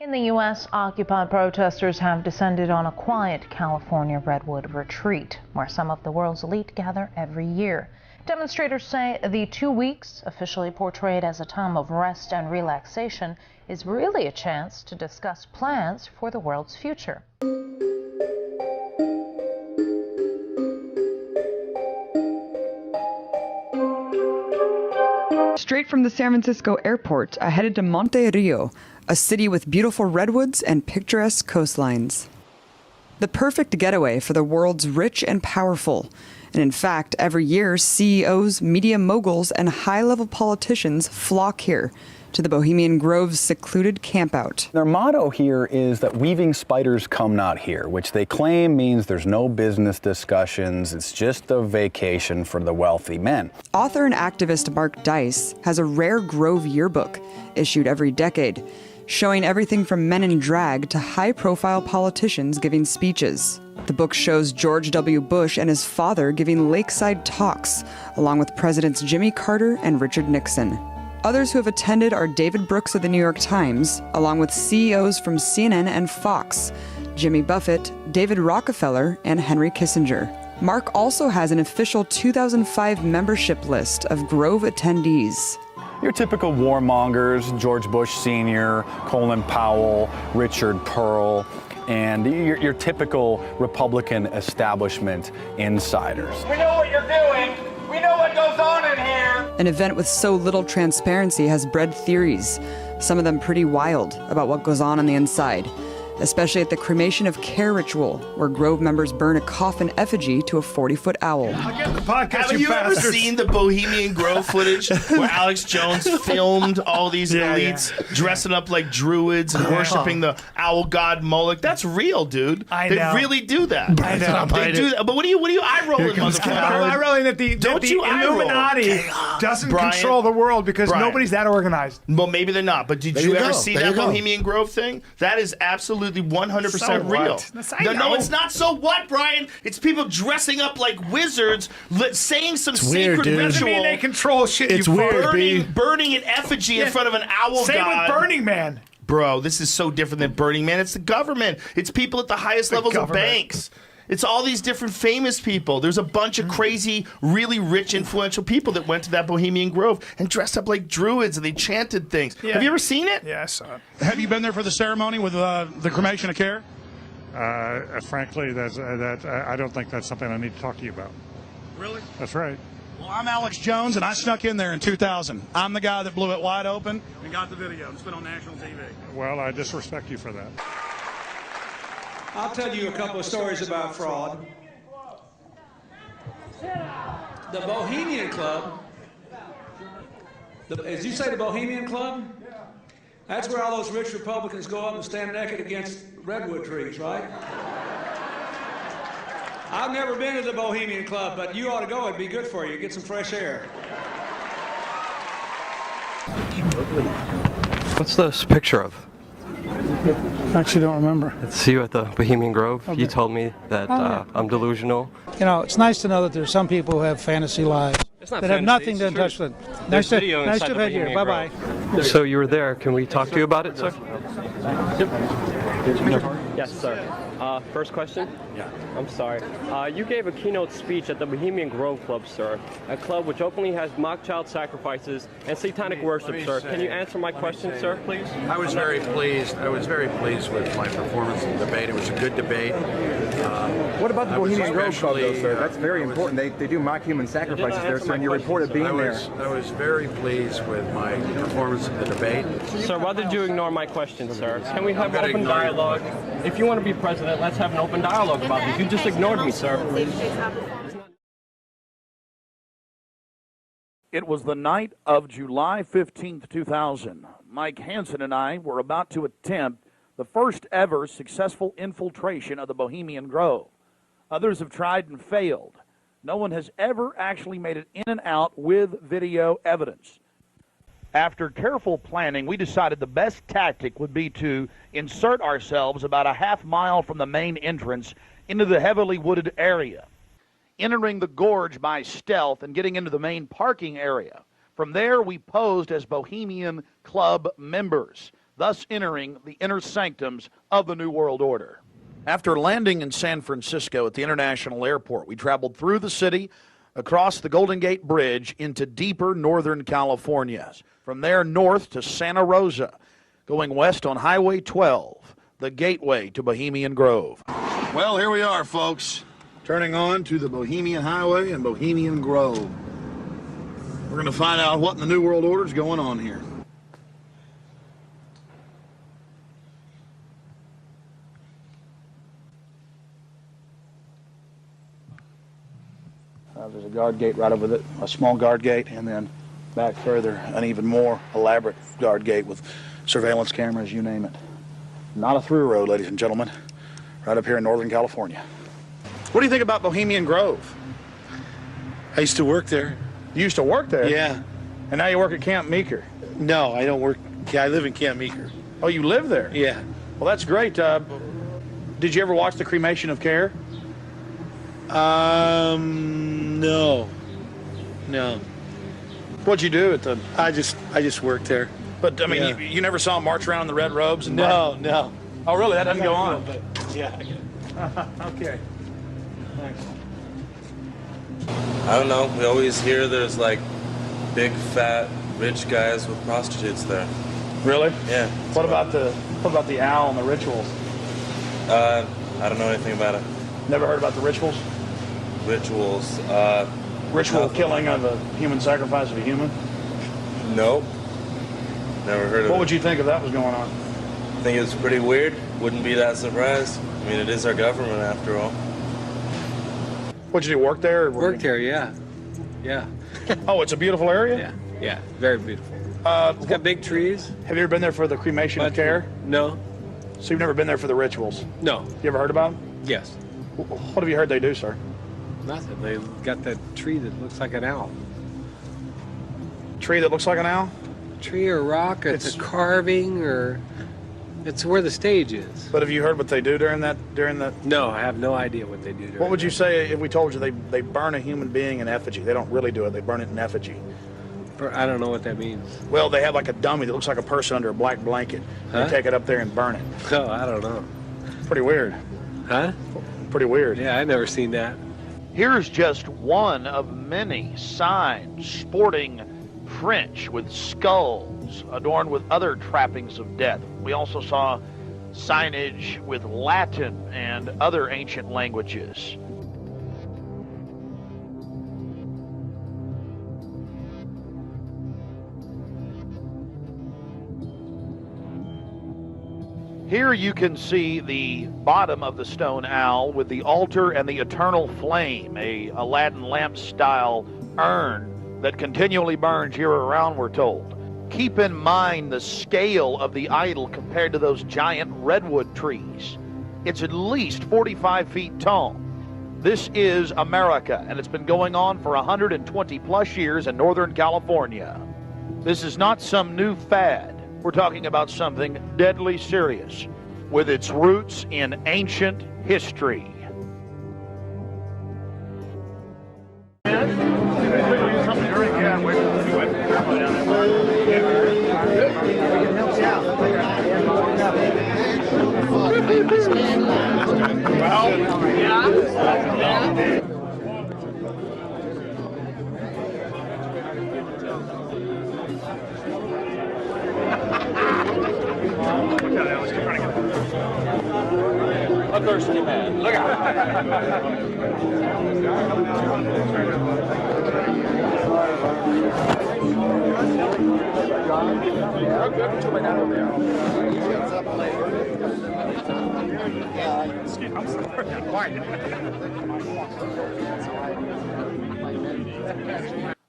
In the U.S., Occupy protesters have descended on a quiet California redwood retreat, where some of the world's elite gather every year. Demonstrators say the 2 weeks, officially portrayed as a time of rest and relaxation, is really a chance to discuss plans for the world's future. Straight from the San Francisco airport, I headed to Monte Rio, a city with beautiful redwoods and picturesque coastlines. The perfect getaway for the world's rich and powerful. And in fact, every year, CEOs, media moguls, and high-level politicians flock here to the Bohemian Grove's secluded campout. Their motto here is that weaving spiders come not here, which they claim means there's no business discussions, it's just a vacation for the wealthy men. Author and activist Mark Dice has a rare Grove yearbook issued every decade, showing everything from men in drag to high-profile politicians giving speeches. The book shows George W. Bush and his father giving lakeside talks, along with Presidents Jimmy Carter and Richard Nixon. Others who have attended are David Brooks of the New York Times, along with CEOs from CNN and Fox, Jimmy Buffett, David Rockefeller, and Henry Kissinger. Mark also has an official 2005 membership list of Grove attendees. Your typical warmongers, George Bush Sr., Colin Powell, Richard Pearl, and your typical Republican establishment insiders. We know what you're doing. We know what goes on in here. An event with so little transparency has bred theories, some of them pretty wild, about what goes on the inside, especially at the Cremation of Care ritual, where Grove members burn a coffin effigy to a 40-foot owl. Have you ever seen the Bohemian Grove footage where Alex Jones filmed all these elites dressing up like druids and worshiping the owl god Moloch? That's real, dude. They really do that. They do that. But what are you eye rolling, motherfucker? Eye rolling that the Illuminati doesn't control the world because nobody's that organized. Well, maybe they're not. But did you ever see that Bohemian Grove thing? That is absolutely 100% real. No, it's not. So what, Brian? It's people dressing up like wizards, saying some secret ritual. Doesn't mean they control shit. It's burning an effigy in front of an owl god. Same with Burning Man. Bro, this is so different than Burning Man. It's the government. It's people at the highest levels of banks. It's all these different famous people. There's a bunch of crazy, really rich, influential people that went to that Bohemian Grove and dressed up like druids and they chanted things. Have you ever seen it? Yeah, I saw it. Have you been there for the ceremony with the Cremation of Care? Frankly, I don't think that's something I need to talk to you about. Really? That's right. Well, I'm Alex Jones, and I snuck in there in 2000. I'm the guy that blew it wide open and got the video. It's been on national TV. Well, I disrespect you for that. I'll tell you a couple of stories about fraud. The Bohemian Club, as you say, the Bohemian Club? That's where all those rich Republicans go up and stand naked against redwood trees, right? I've never been to the Bohemian Club, but you ought to go. It'd be good for you. Get some fresh air. What's this picture of? Actually, don't remember. It's you at the Bohemian Grove. Okay. You told me that I'm delusional. You know, it's nice to know that there's some people who have fantasy lives that have nothing to touch with. Nice to have you here. Bye-bye. So you were there. Can we talk to you about it, sir? Yes, sir. First question? Yeah. I'm sorry. You gave a keynote speech at the Bohemian Grove Club, sir. A club which openly has mock child sacrifices and satanic worship, sir. Can you answer my question, sir, please? I was very pleased. I was very pleased with my performance in the debate. It was a good debate. What about the Bohemian Grove Club, though, sir? That's very important. They do mock human sacrifices there, sir, and you reported being there. I was very pleased with my performance in the debate. Sir, why did you ignore my question, sir? Can we have open dialogue? If you want to be president, let's have an open dialogue about this. You just ignored me, sir. It was the night of July 15th, 2000. Mike Hansen and I were about to attempt the first ever successful infiltration of the Bohemian Grove. Others have tried and failed. No one has ever actually made it in and out with video evidence. After careful planning, we decided the best tactic would be to insert ourselves about a half-mile from the main entrance into the heavily wooded area, entering the gorge by stealth and getting into the main parking area. From there, we posed as Bohemian Club members. thus entering the inner sanctums of the New World Order. After landing in San Francisco at the International Airport, we traveled through the city, across the Golden Gate Bridge into deeper Northern California. From there north to Santa Rosa, going west on Highway 12, the gateway to Bohemian Grove. Well, here we are, folks, turning on to the Bohemian Highway and Bohemian Grove. We're going to find out what in the New World Order is going on here. There's a guard gate right over it, a small guard gate, and then back further, an even more elaborate guard gate with surveillance cameras, you name it. Not a through road, ladies and gentlemen, right up here in Northern California. What do you think about Bohemian Grove? I used to work there. You used to work there? Yeah. And now you work at Camp Meeker? No, I don't work. I live in Camp Meeker. Oh, you live there? Yeah. Well, that's great. Did you ever watch the Cremation of Care? No. What'd you do at the? I just worked there. But I mean, Yeah. you never saw them march around in the red robes and No. Oh, really? That doesn't go on. But yeah. Okay. Thanks. I don't know. We always hear there's like big, fat, rich guys with prostitutes there. Really? Yeah. What about the owl and the rituals? I don't know anything about it. Never heard about the rituals? Rituals. Ritual killing of a human sacrifice of a human? Nope. Never heard of it. What would you think if that was going on? I think it's pretty weird. Wouldn't be that surprised. I mean, it is our government after all. What'd you do, work there? Worked there, yeah. Yeah. Oh, it's a beautiful area? Yeah, very beautiful. It's got big trees. Have you ever been there for the Cremation of Care? No. So you've never been there for the rituals? No. You ever heard about them? Yes. What have you heard they do, sir? Nothing. They got that tree that looks like an owl. Tree that looks like an owl? Tree or rock, it's a carving, or it's where the stage is. But have you heard what they do during that? No, I have no idea what they do during What would you say if we told you they burn a human being in effigy? They don't really do it. They burn it in effigy. I don't know what that means. Well, they have like a dummy that looks like a person under a black blanket. Huh? They take it up there and burn it. Oh, I don't know. Pretty weird. Huh? Pretty weird. Yeah, I never seen that. Here's just one of many signs sporting French with skulls adorned with other trappings of death. We also saw signage with Latin and other ancient languages. Here you can see the bottom of the stone owl with the altar and the eternal flame, a Aladdin lamp style urn that continually burns year around, we're told. Keep in mind the scale of the idol compared to those giant redwood trees. It's at least 45 feet tall. This is America, and it's been going on for 120 plus years in Northern California. This is not some new fad. We're talking about something deadly serious with its roots in ancient history. A thirsty man. Look out.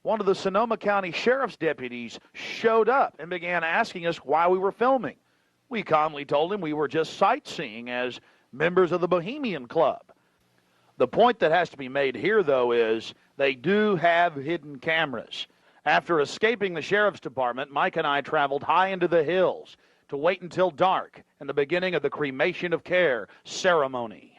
One of the Sonoma County Sheriff's deputies showed up and began asking us why we were filming. We calmly told him we were just sightseeing as members of the Bohemian Club. The point that has to be made here, though, is they do have hidden cameras. After escaping the sheriff's department, Mike and I traveled high into the hills to wait until dark and the beginning of the Cremation of Care ceremony.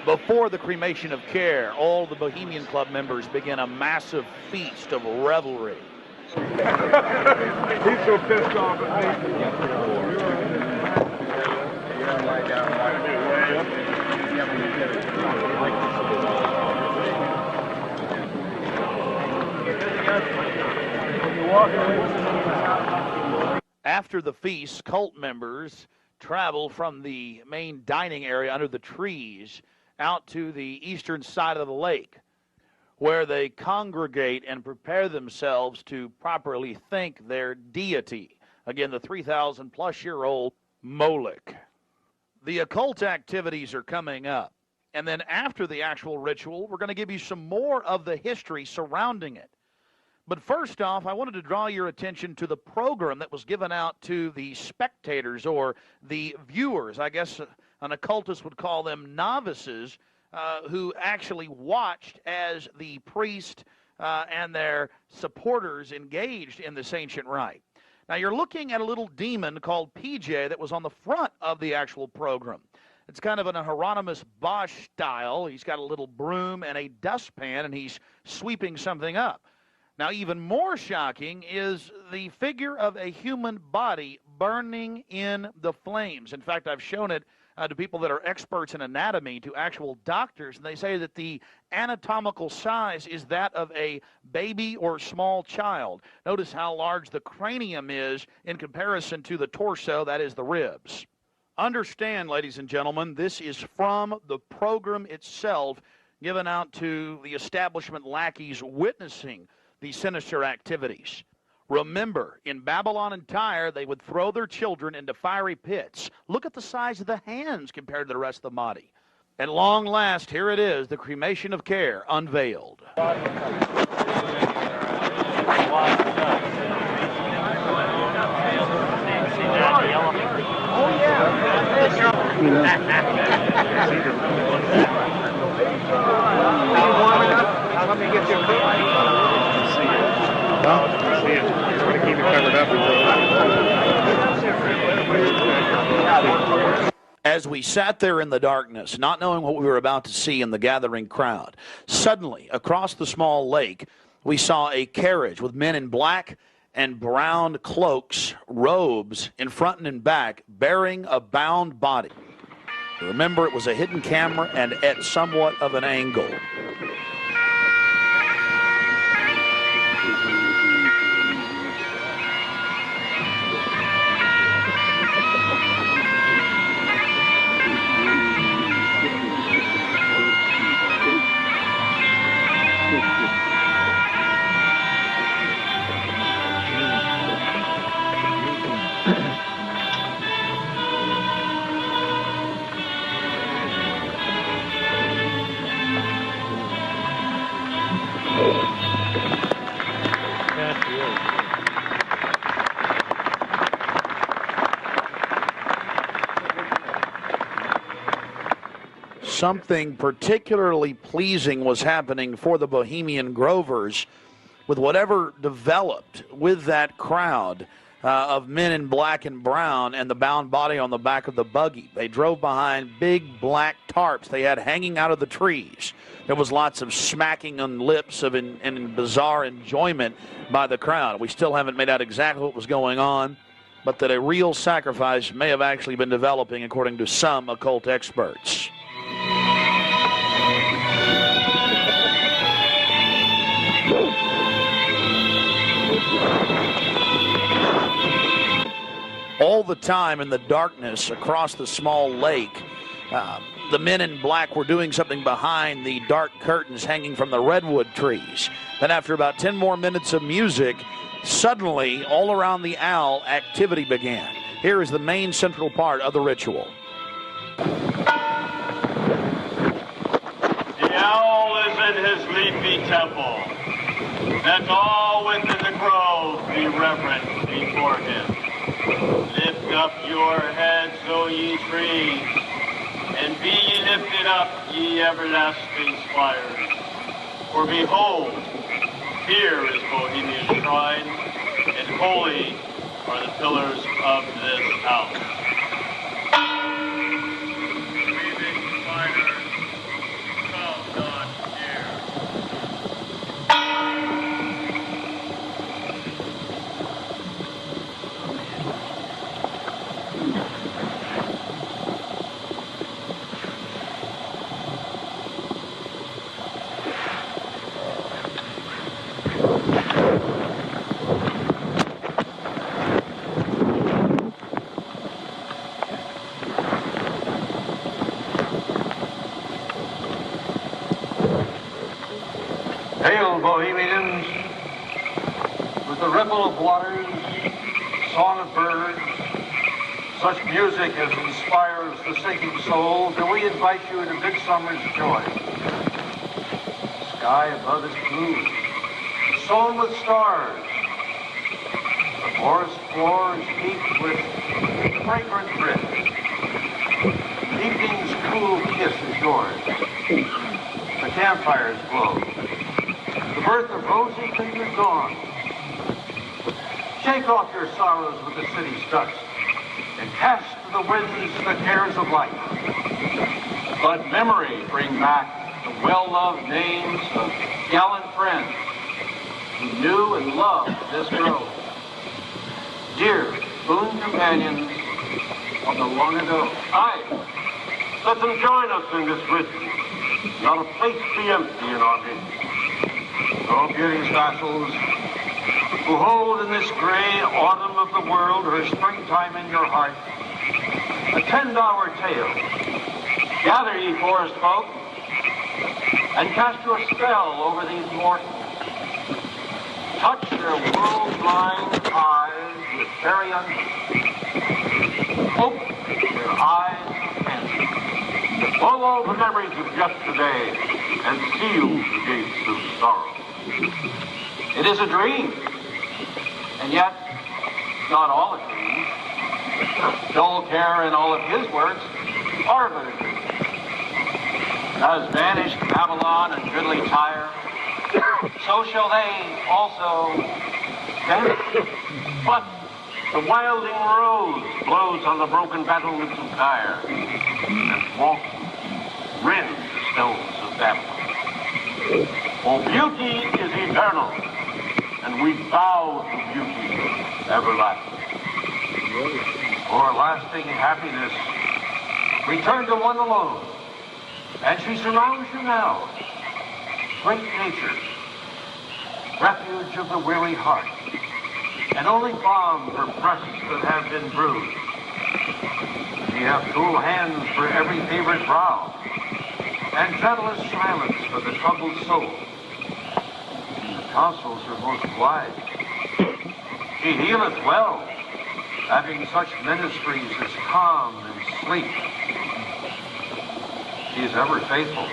Before the cremation of care, all the Bohemian Club members begin a massive feast of revelry. He's so pissed off at me. After the feast, cult members travel from the main dining area under the trees out to the eastern side of the lake, where they congregate and prepare themselves to properly thank their deity. Again, the 3,000-plus-year-old Moloch. The occult activities are coming up. And then after the actual ritual, we're going to give you some more of the history surrounding it. But first off, I wanted to draw your attention to the program that was given out to the spectators or the viewers. I guess an occultist would call them novices, who actually watched as the priest and their supporters engaged in this ancient rite. Now, you're looking at a little demon called PJ that was on the front of the actual program. It's kind of an Hieronymus Bosch style. He's got a little broom and a dustpan, and he's sweeping something up. Now, even more shocking is the figure of a human body burning in the flames. In fact, I've shown it to people that are experts in anatomy, to actual doctors, and they say that the anatomical size is that of a baby or small child. Notice how large the cranium is in comparison to the torso, that is the ribs. Understand, ladies and gentlemen, this is from the program itself given out to the establishment lackeys witnessing these sinister activities. Remember, in Babylon and Tyre, they would throw their children into fiery pits. Look at the size of the hands compared to the rest of the body. At long last, here it is, the cremation of care unveiled. Let me get you a As we sat there in the darkness, not knowing what we were about to see in the gathering crowd, suddenly, across the small lake, we saw a carriage with men in black and brown cloaks, robes, in front and in back, bearing a bound body. Remember, it was a hidden camera and at somewhat of an angle. Something particularly pleasing was happening for the Bohemian Grovers with whatever developed with that crowd of men in black and brown and the bound body on the back of the buggy. They drove behind big black tarps they had hanging out of the trees. There was lots of smacking on lips of and bizarre enjoyment by the crowd. We still haven't made out exactly what was going on, but that a real sacrifice may have actually been developing according to some occult experts. All the time in the darkness across the small lake, the men in black were doing something behind the dark curtains hanging from the redwood trees. Then after about 10 more minutes of music, suddenly all around the owl, activity began. Here is the main central part of the ritual. The owl is in his leafy temple. Let all within the grove be reverent before him. Lift up your heads, O ye trees, and be ye lifted up, ye everlasting spires. For behold, here is Bohemia's shrine, and holy are the pillars of this house. Weaving spiders, with the ripple of waters, song of birds, such music as inspires the sinking soul, do we invite you into midsummer's joy. The sky above is blue, sown with stars. The forest floor is heaped with fragrant drift. Evening's cool kiss is yours. The campfires glow. The birth of rosy fingered dawn. Shake off your sorrows with the city's dust and cast to the winds the cares of life. Let memory bring back the well-loved names of gallant friends who knew and loved this grove. Dear boon companions of the long ago. Aye, let them join us in this ritual. Not a place be empty in our midst. Oh, beauty's vassals, who hold in this gray autumn of the world her springtime in your heart, attend our tale. Gather, ye forest folk, and cast your spell over these mortals. Touch their world-blind eyes with fairy unhook. Open their eyes and blow all the memories of yesterday and seal the gates of sorrow. It is a dream, and yet not all a dream. Dull Care and all of his works are but a dream. As vanished Babylon and goodly Tyre, so shall they also vanish. But the wilding rose blows on the broken battlements of Tyre, and walk rend the stones of Babylon. For beauty is eternal, and we bow to beauty everlasting. For lasting happiness, return to one alone, and she surrounds you now. Great nature, refuge of the weary heart, and only balm for breasts that have been bruised. Ye have cool hands for every favored brow, and gentlest silence for the troubled soul. The counsels are most wise. She healeth well, having such ministries as calm and sleep. She is ever faithful.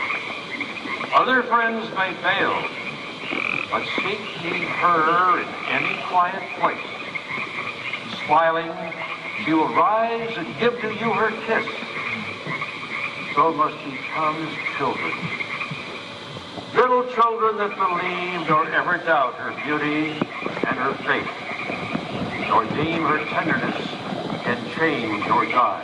Other friends may fail, but seek ye her in any quiet place. Smiling, she will rise and give to you her kiss. So must ye come as children. Little children that believe nor ever doubt her beauty and her faith, nor deem her tenderness can change or die.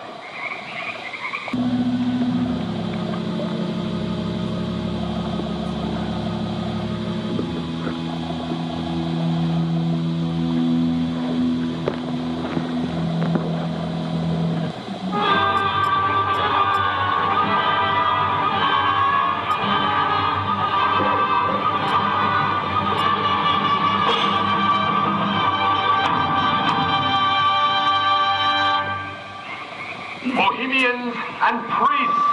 Bohemians and priests,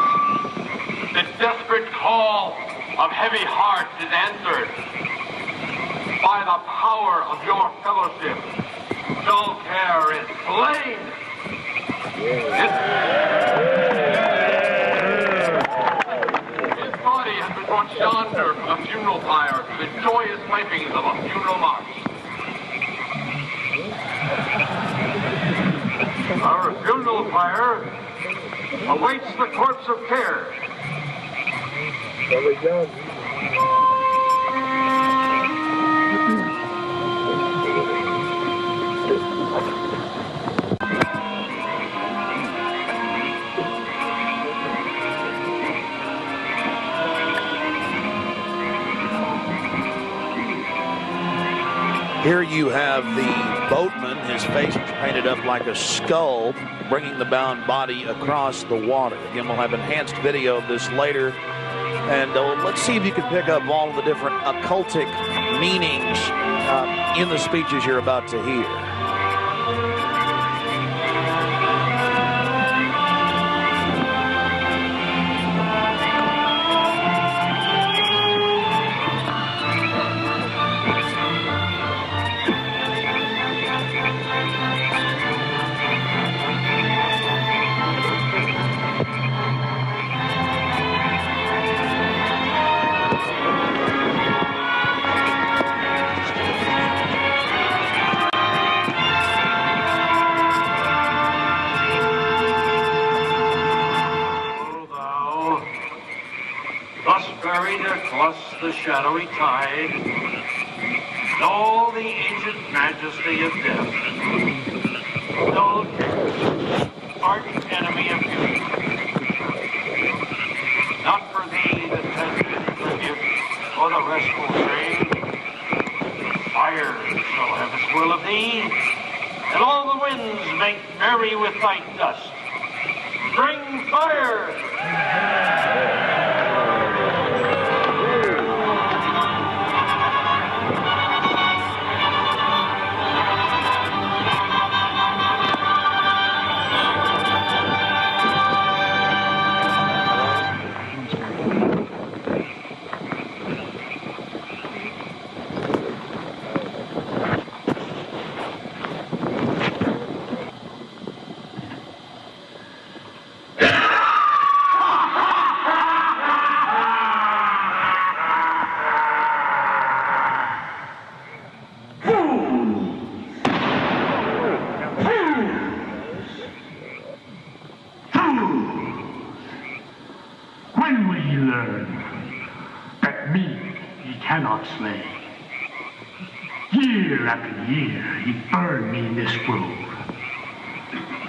the desperate call of heavy hearts is answered. By the power of your fellowship, Dull Care is slain. His body has been brought yonder from the funeral pyre to the joyous pipings of a funeral march. Our funeral pyre awaits the corpse of Care. Very good. Here you have the boatman, his face is painted up like a skull, bringing the bound body across the water. Again, we'll have enhanced video of this later. And let's see if you can pick up all of the different occultic meanings in the speeches you're about to hear. plus the shadowy tide, and all the ancient majesty of death. No ardent enemy of beauty. Not for thee the tender tribute or the restful shade. Fire shall have its will of thee, and all the winds make merry with thy dust. Bring fire! Slay. Year after year, he burned me in this grove,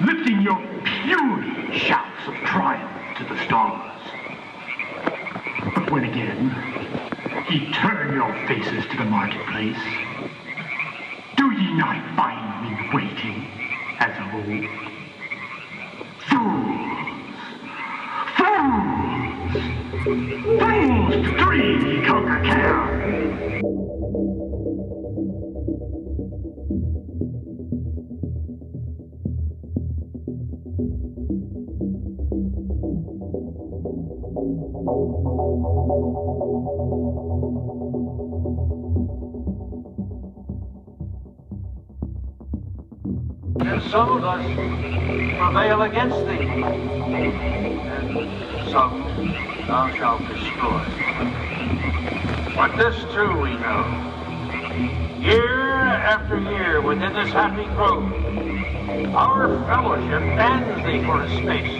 lifting your puny shouts of triumph to the stars. But when again, he turned your faces to the marketplace, do ye not find me waiting as of old? Fools to dream ye conquer care! And some of us prevail against thee, and some thou shalt destroy. But this too we know. Year after year within this happy grove, our fellowship bans thee for a space.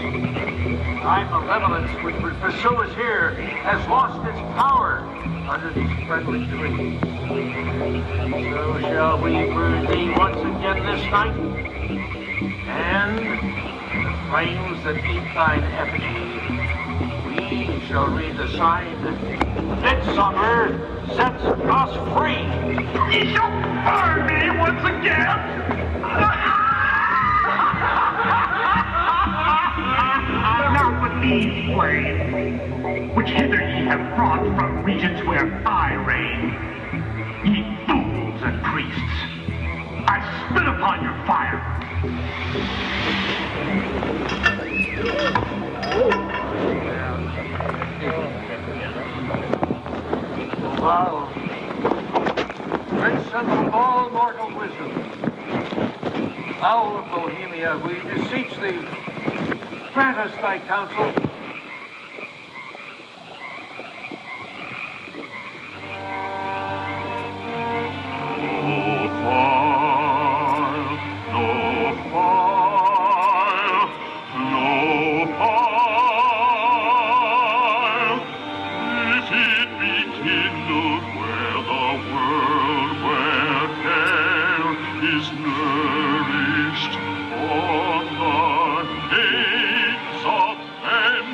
Thy malevolence which would pursue us here has lost its power under these friendly trees. So shall we burn thee once again this night, and the flames that eat thine effigy, we shall read the sign, Midsummer sets us free. Ye shall burn me once again. Not with these flames, which hither ye have brought from regions where I reign. Ye fools and priests, I spit upon your fire. Thou, Prince of all mortal wisdom, thou of Bohemia, we beseech thee, grant us thy counsel. Nourished on the gates of men.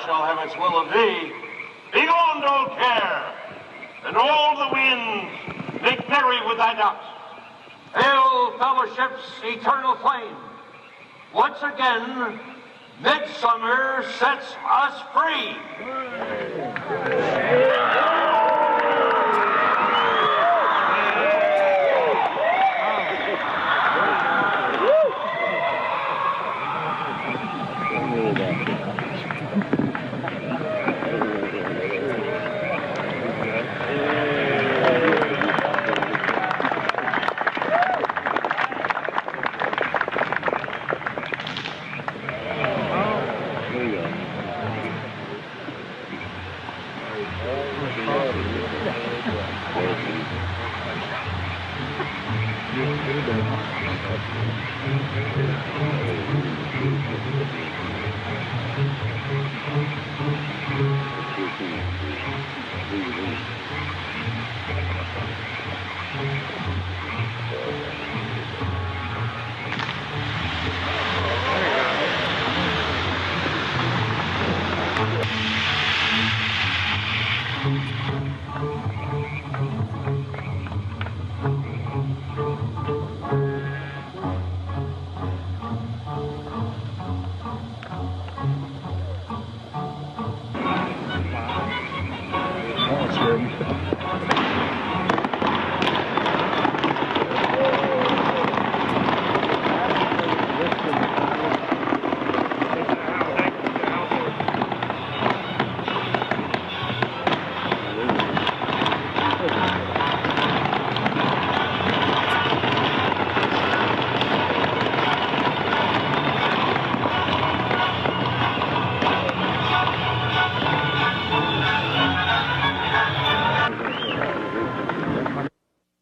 shall have its will of thee. Begone, old care, and all the winds make merry with thy doubts. Hail, fellowship's eternal flame. Once again, midsummer sets us free.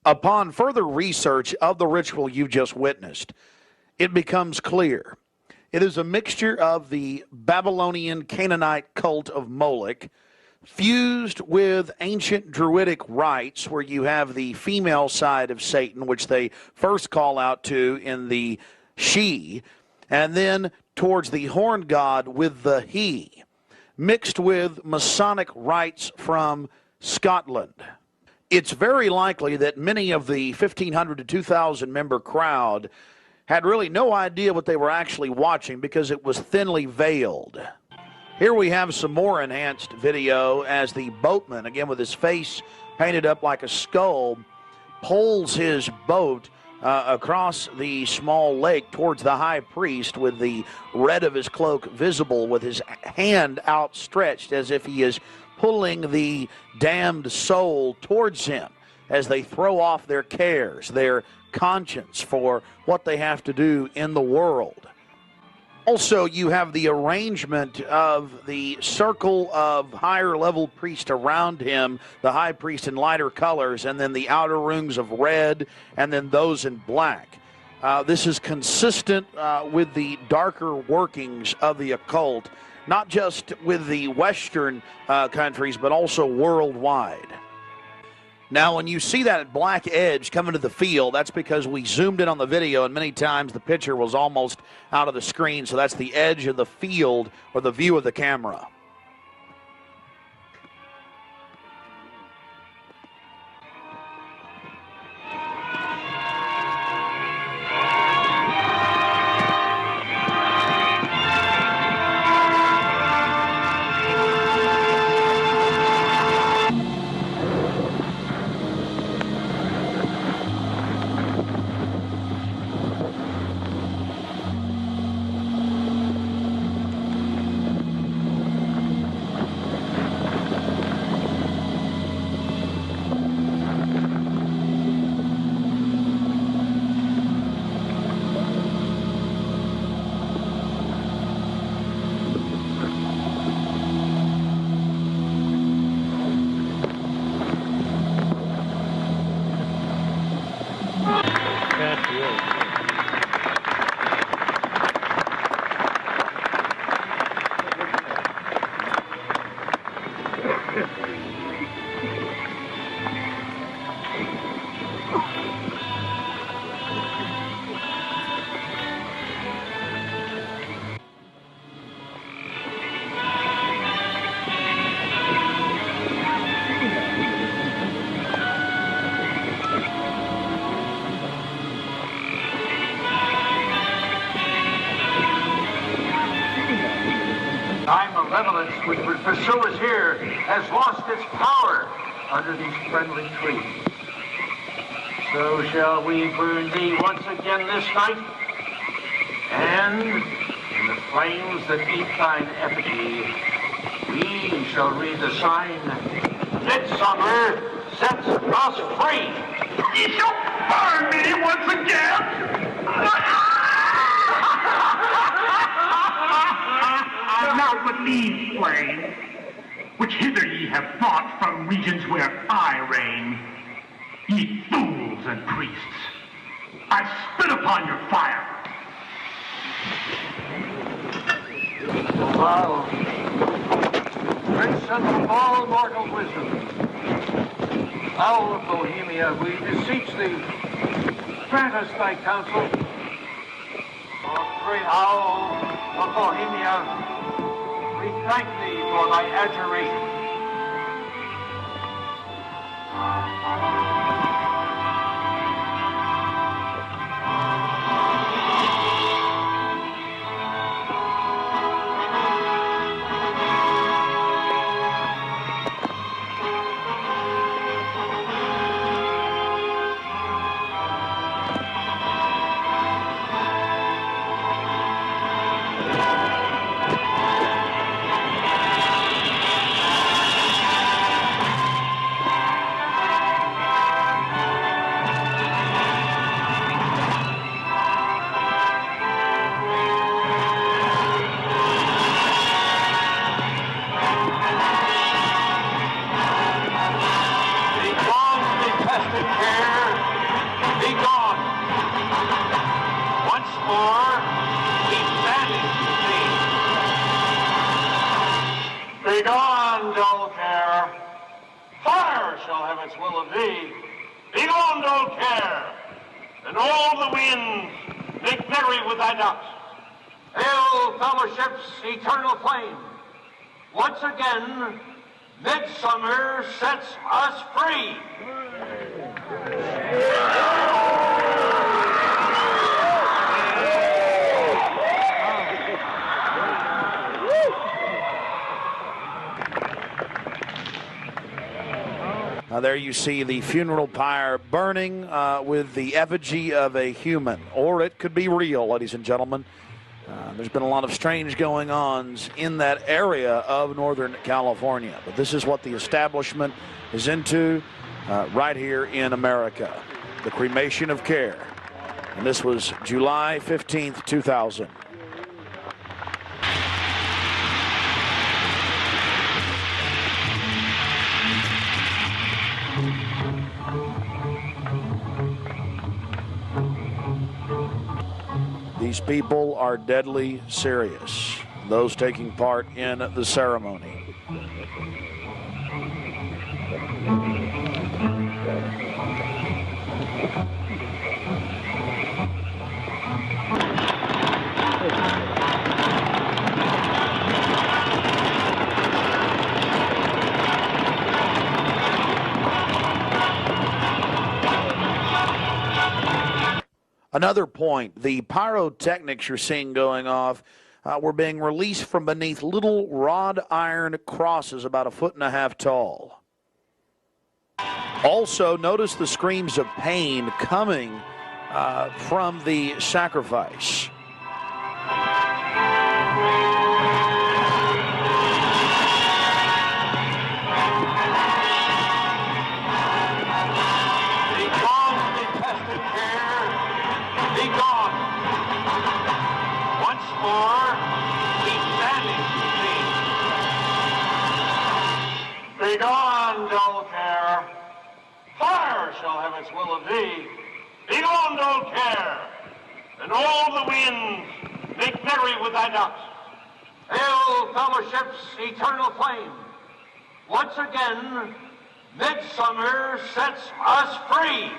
Upon further research of the ritual you just witnessed, it becomes clear. It is a mixture of the Babylonian Canaanite cult of Moloch fused with ancient Druidic rites where you have the female side of Satan, which they first call out to in the she, and then towards the horn god with the he, mixed with Masonic rites from Scotland. It's very likely that many of the 1,500 to 2,000 member crowd had really no idea what they were actually watching because it was thinly veiled. Here we have some more enhanced video as the boatman, again with his face painted up like a skull, pulls his boat across the small lake towards the high priest with the red of his cloak visible, with his hand outstretched as if he is pulling the damned soul towards him as they throw off their cares, their conscience for what they have to do in the world. Also, you have the arrangement of the circle of higher level priests around him, the high priest in lighter colors, and then the outer rings of red, and then those in black. This is consistent with the darker workings of the occult, not just with the Western countries, but also worldwide. Now, when you see that black edge coming to the field, that's because we zoomed in on the video, and many times the picture was almost out of the screen, so that's the edge of the field or the view of the camera. malevolence which would pursue us here has lost its power under these friendly trees. So shall we burn thee once again this night, and in the flames that eat thine effigy, we shall read the sign, Midsummer sets us free. You shall burn me once again! Not with these flames, which hither ye have brought from regions where I reign. Ye fools and priests, I spit upon your fire. Thou, prince of all mortal wisdom, thou of Bohemia, we beseech thee, grant us thy counsel. For great owl of Bohemia, we thank thee for thy adjuration. Begone, dull care. Fire shall have its will of thee. Begone, dull care. And all the winds make merry with thy doubts. Hail, fellowship's eternal flame. Once again, midsummer sets us free. There you see the funeral pyre burning with the effigy of a human, or it could be real, ladies and gentlemen. There's been a lot of strange going-ons in that area of Northern California, but this is what the establishment is into right here in America, the Cremation of Care. And this was July 15th, 2000. These people are deadly serious, those taking part in the ceremony. Another point, the pyrotechnics you're seeing going off were being released from beneath little wrought iron crosses about 1.5 feet tall. Also, notice the screams of pain coming from the sacrifice. Begone, dull care. Fire shall have its will of thee. Begone, dull care. And all the winds make merry with thy doubts. Hail, fellowship's eternal flame. Once again, midsummer sets us free.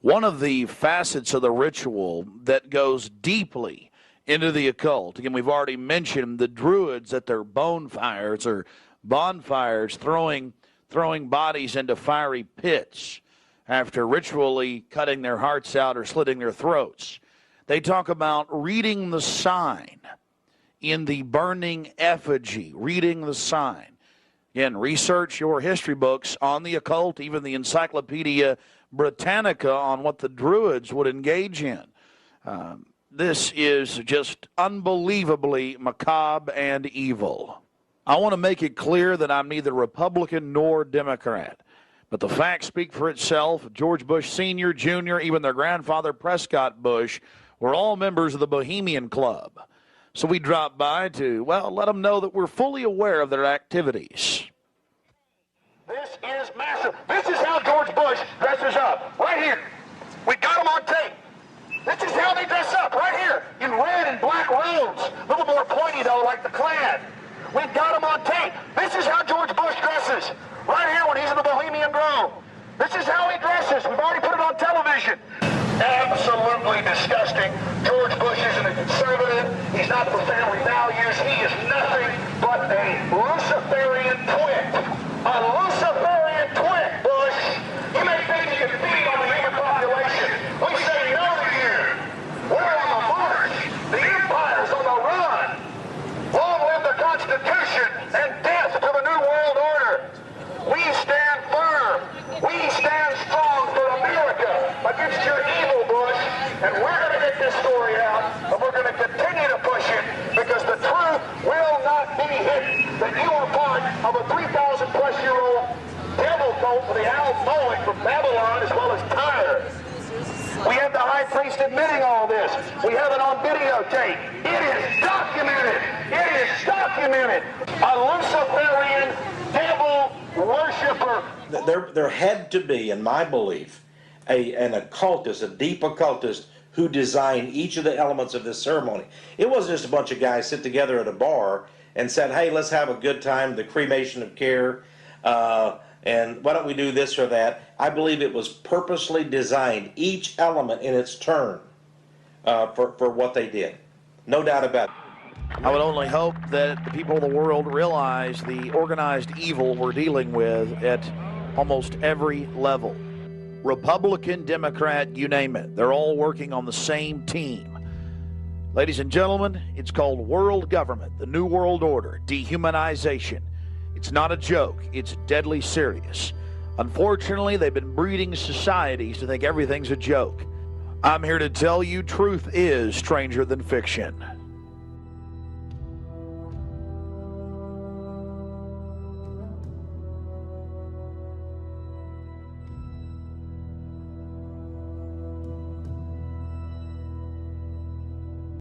One of the facets of the ritual that goes deeply into the occult, again, we've already mentioned the druids at their bonfires are bonfires, throwing bodies into fiery pits after ritually cutting their hearts out or slitting their throats. They talk about reading the sign in the burning effigy, reading the sign. Again, research your history books on the occult, even the Encyclopedia Britannica on what the Druids would engage in. This is just unbelievably macabre and evil. I want to make it clear that I'm neither Republican nor Democrat. But the facts speak for itself. George Bush Sr., Jr., even their grandfather Prescott Bush were all members of the Bohemian Club. So we dropped by to, well, let them know that we're fully aware of their activities. This is massive. This is how George Bush dresses up. Right here. We got him on tape. This is how they dress up. Right here. In red and black robes. A little more pointy, though, like the Klan. We've got him on tape. This is how George Bush dresses. Right here when he's in the Bohemian Grove. This is how he dresses. We've already put it on television. Absolutely disgusting. George Bush isn't a conservative. He's not for family values. He is nothing but a Luciferian twit. A Luciferian twit, Bush. You may think you can feed on the human population. We say no to you. We're on the march. The empire's on the run. Long live the Constitution and death to the New World Order. We stand firm. We stand strong for America against your evil, Bush. And we're going to get this story out, and we're going to continue to push it because the truth will not be hidden. That you are part of a 3,000-plus-year-old devil cult with the owl mowing from Babylon as well as Tyre. We have the high priest admitting all this. We have it on videotape. It is documented. It is documented. A Luciferian devil worshiper. There had to be, in my belief, an occultist, a deep occultist, who designed each of the elements of this ceremony. It wasn't just a bunch of guys sit together at a bar and said, hey, let's have a good time, the Cremation of Care, and why don't we do this or that. I believe it was purposely designed, each element in its turn, for what they did. No doubt about it. I would only hope that the people of the world realize the organized evil we're dealing with at almost every level. Republican, Democrat, you name it. They're all working on the same team. Ladies and gentlemen, it's called world government, the New World Order, dehumanization. It's not a joke. It's deadly serious. Unfortunately, they've been breeding societies to think everything's a joke. I'm here to tell you truth is stranger than fiction.